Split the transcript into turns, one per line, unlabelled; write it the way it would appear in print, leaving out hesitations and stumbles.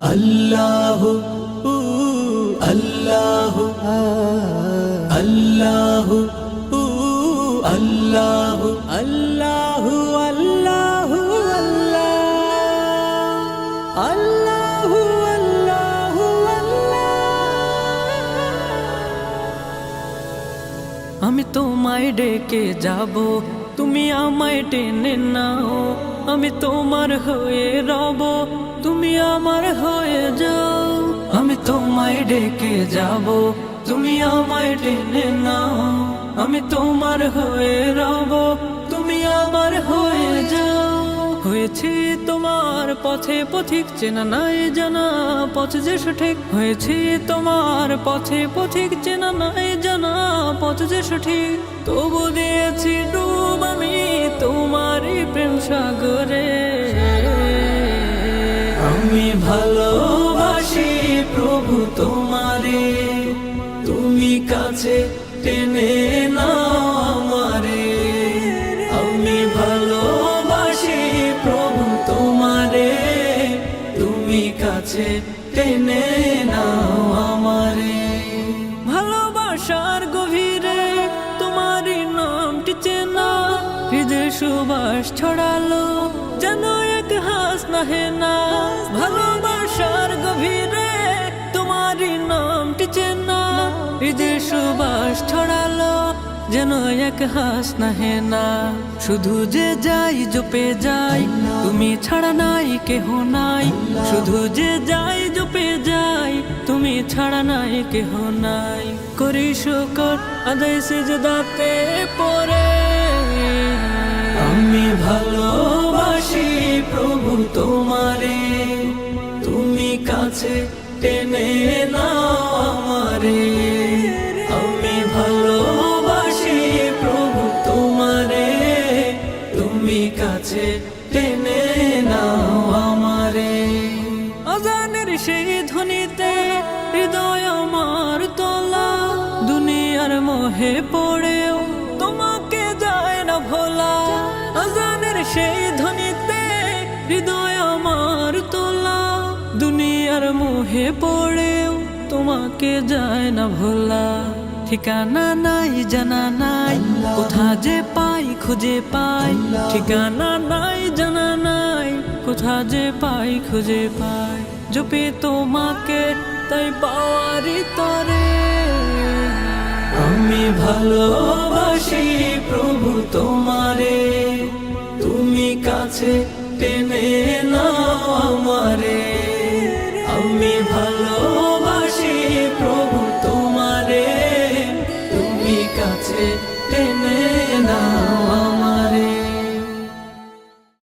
আল্লাহু আল্লাহু আল্লাহু আল্লাহু আল্লাহু আল্লাহু আল্লাহু আল্লাহু
আমি তোমায় ডেকে যাব, তুমি আমায় টেনে নাও। আমি তোমার হয়ে রব, তুমি আমার হয়ে যাও। আমি তোমায় ডেকে যাব, তুমি আমায় টেনে নাও। আমি তোমার হয়ে রব, তুমি আমার হয়ে যাও। হয়েছি তোমার পথে পথিক, চেনা নাই জানা পথ যে সঠিক। হয়েছি তোমার পথে পথিক, চেনা নাই জানা পথ যে সঠিক। তবু দিয়েছি ডুব আমি তোমারই প্রেম সাগরে।
আমি ভালোবাসি প্রভু তোমারে, তুমি কাছে টেনে নাও আমারে। আমি ভালোবাসি প্রভু তোমারে, তুমি কাছে টেনে নাও আমারে।
ভালোবাসার গভীরে তোমারই নামটি চেনা, হৃদয় সুবাস ছড়ালো যেন এক হাস নাহে না। ভালোবাসার গভীরে তোমারই নামটি চেনা, হৃদয় সুবাস ছড়ালো যেন এক হাস নাহে না। শুধু যে যাই জপে যাই, তুমি ছাড়া নাই কেহ নাই। শুধু যে যাই জপে যাই, তুমি ছাড়া নাই কেহ নাই। করি শুকর আদায় সিজদাতে পড়ে।
আমি ভালোবাসি প্রভু তোমারে, তুমি কাছে টেনে নাও আমারে। আমি ভালোবাসি প্রভু তোমারে, তুমি কাছে টেনে নাও আমারে।
আজানের সেই ধ্বনিতে হৃদয় আমার তোলা, দুনিয়ার মোহে পড়েও তোমাকে যায় না ভোলা। আজানের সেই ধ্বনিতে হৃদয় আমার তোলা, দুনিয়ার মোহে পড়েও তোমাকে যায় না ভোলা। ঠিকানা নাই জানা নাই, কোথা যে পাই খুঁজে পাই। ঠিকানা নাই জানা নাই, কোথা যে পাই খুঁজে পাই। জপে তোমাকে তাই পাওয়ারি তরে।
আমি ভালোবাসি প্রভু তোমারে, তুমি কাছে টেনে নাও আমারে। আমি ভালোবাসি প্রভু তোমারে, তুমি কাছে